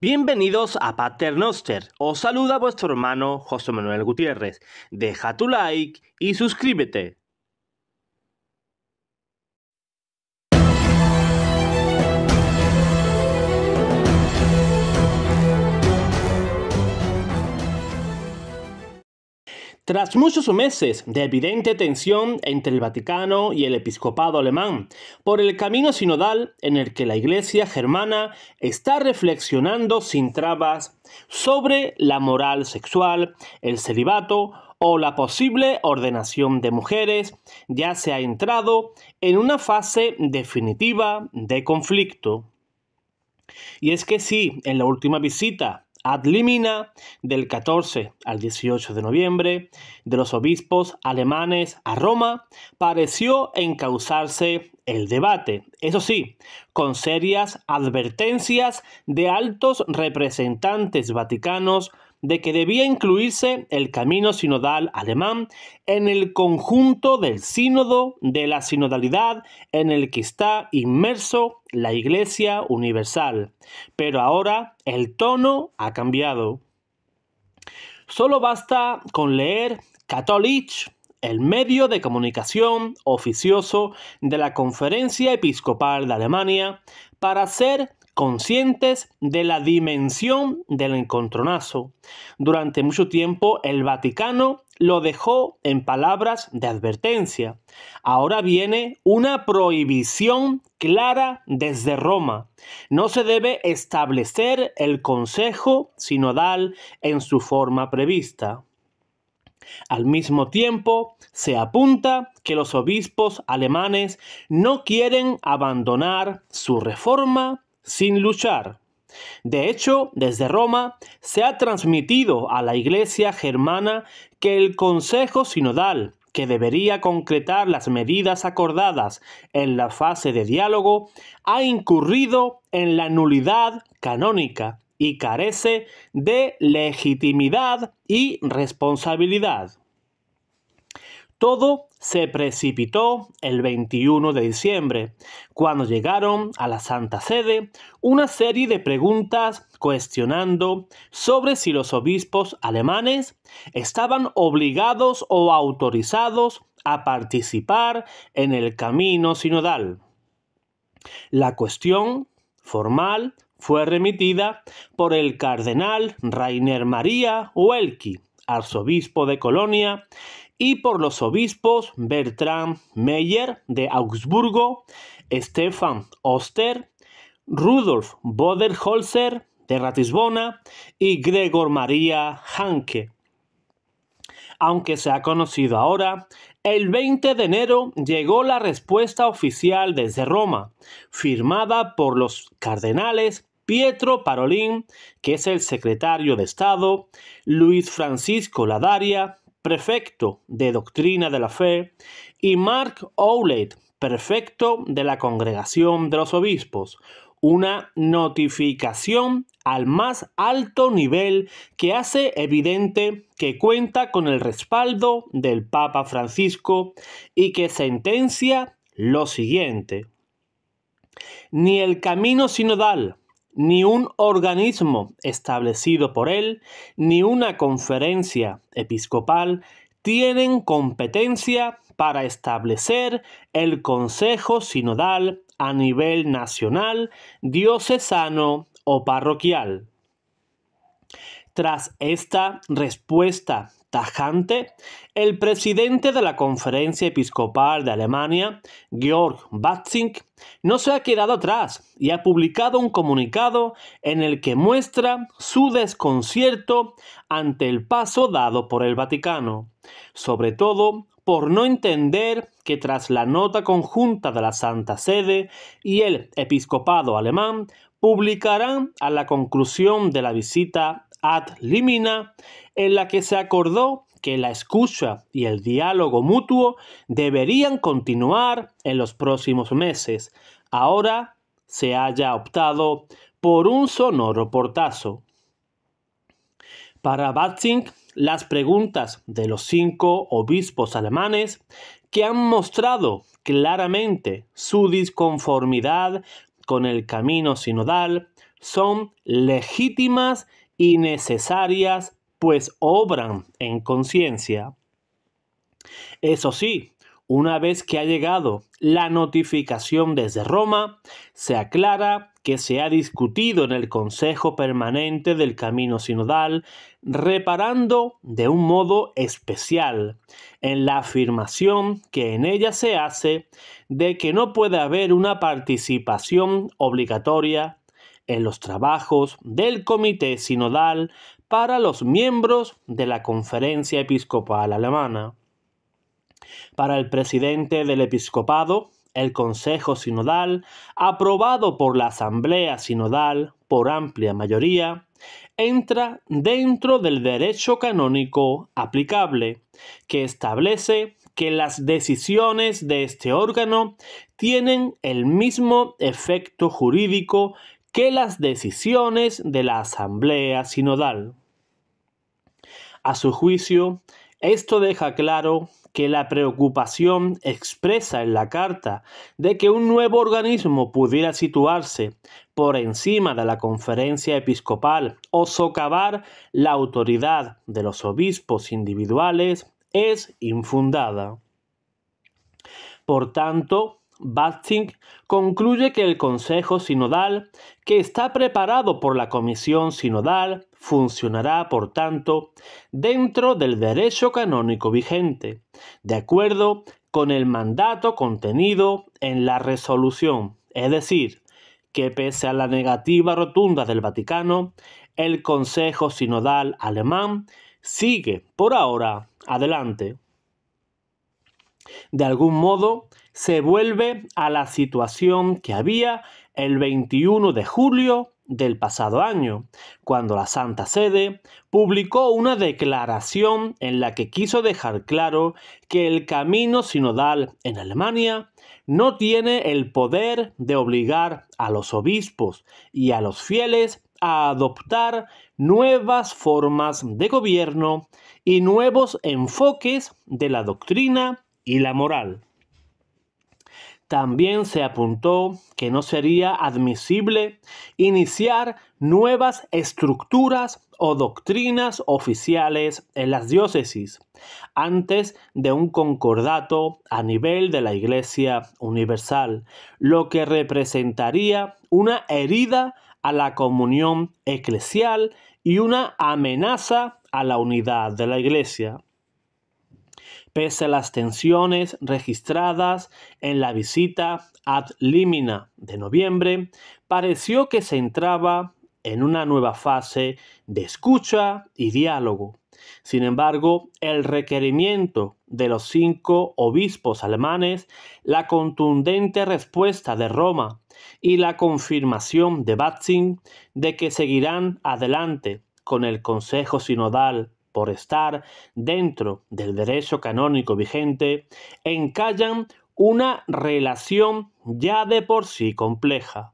Bienvenidos a Pater Noster. Os saluda vuestro hermano José Manuel Gutiérrez. Deja tu like y suscríbete. Tras muchos meses de evidente tensión entre el Vaticano y el episcopado alemán por el camino sinodal en el que la Iglesia germana está reflexionando sin trabas sobre la moral sexual, el celibato o la posible ordenación de mujeres, ya se ha entrado en una fase definitiva de conflicto. Y es que sí, en la última visita ad limina del 14 al 18 de noviembre de los obispos alemanes a Roma, pareció encauzarse el debate, eso sí, con serias advertencias de altos representantes vaticanos de que debía incluirse el camino sinodal alemán en el conjunto del sínodo de la sinodalidad en el que está inmerso la Iglesia Universal. Pero ahora el tono ha cambiado. Solo basta con leer Catholic, el medio de comunicación oficioso de la Conferencia Episcopal de Alemania, para ser conscientes de la dimensión del encontronazo. Durante mucho tiempo el Vaticano lo dejó en palabras de advertencia. Ahora viene una prohibición clara desde Roma. No se debe establecer el Consejo Sinodal en su forma prevista. Al mismo tiempo, se apunta que los obispos alemanes no quieren abandonar su reforma sin luchar. De hecho, desde Roma se ha transmitido a la Iglesia germana que el Consejo Sinodal, que debería concretar las medidas acordadas en la fase de diálogo, ha incurrido en la nulidad canónica y carece de legitimidad y responsabilidad. Todo se precipitó el 21 de diciembre, cuando llegaron a la Santa Sede una serie de preguntas cuestionando sobre si los obispos alemanes estaban obligados o autorizados a participar en el camino sinodal. La cuestión formal fue remitida por el cardenal Rainer Maria Welki, arzobispo de Colonia, y por los obispos Bertram Meyer de Augsburgo, Stefan Oster, Rudolf Bodenholzer de Ratisbona y Gregor Maria Hanke. Aunque se ha conocido ahora, el 20 de enero llegó la respuesta oficial desde Roma, firmada por los cardenales Pietro Parolin, que es el secretario de Estado, Luis Francisco Ladaria, prefecto de Doctrina de la Fe, y Mark Owlett, prefecto de la Congregación de los Obispos, una notificación al más alto nivel que hace evidente que cuenta con el respaldo del Papa Francisco y que sentencia lo siguiente: ni el camino sinodal, ni un organismo establecido por él, ni una conferencia episcopal tienen competencia para establecer el Consejo Sinodal a nivel nacional, diocesano o parroquial. Tras esta respuesta tajante, el presidente de la Conferencia Episcopal de Alemania, Georg Batzink, no se ha quedado atrás y ha publicado un comunicado en el que muestra su desconcierto ante el paso dado por el Vaticano, sobre todo por no entender que tras la nota conjunta de la Santa Sede y el episcopado alemán publicarán a la conclusión de la visita ad limina, en la que se acordó que la escucha y el diálogo mutuo deberían continuar en los próximos meses. Ahora se haya optado por un sonoro portazo. Para Batzink, las preguntas de los 5 obispos alemanes, que han mostrado claramente su disconformidad con el camino sinodal, son legítimas y necesarias, pues obran en conciencia. Eso sí, una vez que ha llegado la notificación desde Roma, se aclara que se ha discutido en el Consejo Permanente del Camino Sinodal, reparando de un modo especial en la afirmación que en ella se hace de que no puede haber una participación obligatoria en los trabajos del Comité Sinodal para los miembros de la Conferencia Episcopal Alemana. Para el presidente del episcopado, el Consejo Sinodal, aprobado por la Asamblea Sinodal por amplia mayoría, entra dentro del derecho canónico aplicable, que establece que las decisiones de este órgano tienen el mismo efecto jurídico que las decisiones de la Asamblea Sinodal. A su juicio, esto deja claro que la preocupación expresa en la carta de que un nuevo organismo pudiera situarse por encima de la conferencia episcopal o socavar la autoridad de los obispos individuales es infundada. Por tanto, Batzing concluye que el Consejo Sinodal, que está preparado por la Comisión Sinodal, funcionará, por tanto, dentro del derecho canónico vigente, de acuerdo con el mandato contenido en la resolución, es decir, que pese a la negativa rotunda del Vaticano, el Consejo Sinodal alemán sigue por ahora adelante. De algún modo, se vuelve a la situación que había el 21 de julio del pasado año, cuando la Santa Sede publicó una declaración en la que quiso dejar claro que el camino sinodal en Alemania no tiene el poder de obligar a los obispos y a los fieles a adoptar nuevas formas de gobierno y nuevos enfoques de la doctrina y la moral. También se apuntó que no sería admisible iniciar nuevas estructuras o doctrinas oficiales en las diócesis antes de un concordato a nivel de la Iglesia Universal, lo que representaría una herida a la comunión eclesial y una amenaza a la unidad de la Iglesia. Pese a las tensiones registradas en la visita ad limina de noviembre, pareció que se entraba en una nueva fase de escucha y diálogo. Sin embargo, el requerimiento de los 5 obispos alemanes, la contundente respuesta de Roma y la confirmación de Batzing de que seguirán adelante con el Consejo Sinodal por estar dentro del derecho canónico vigente, encallan una relación ya de por sí compleja.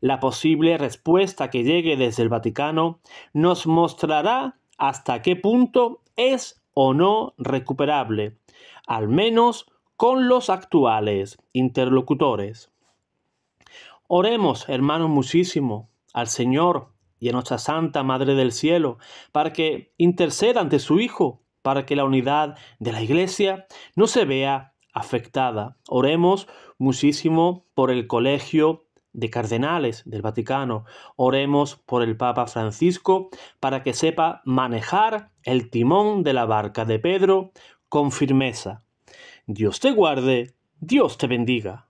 La posible respuesta que llegue desde el Vaticano nos mostrará hasta qué punto es o no recuperable, al menos con los actuales interlocutores. Oremos, hermanos, muchísimo al Señor y a nuestra Santa Madre del Cielo, para que interceda ante su Hijo, para que la unidad de la Iglesia no se vea afectada. Oremos muchísimo por el Colegio de Cardenales del Vaticano. Oremos por el Papa Francisco, para que sepa manejar el timón de la barca de Pedro con firmeza. Dios te guarde, Dios te bendiga.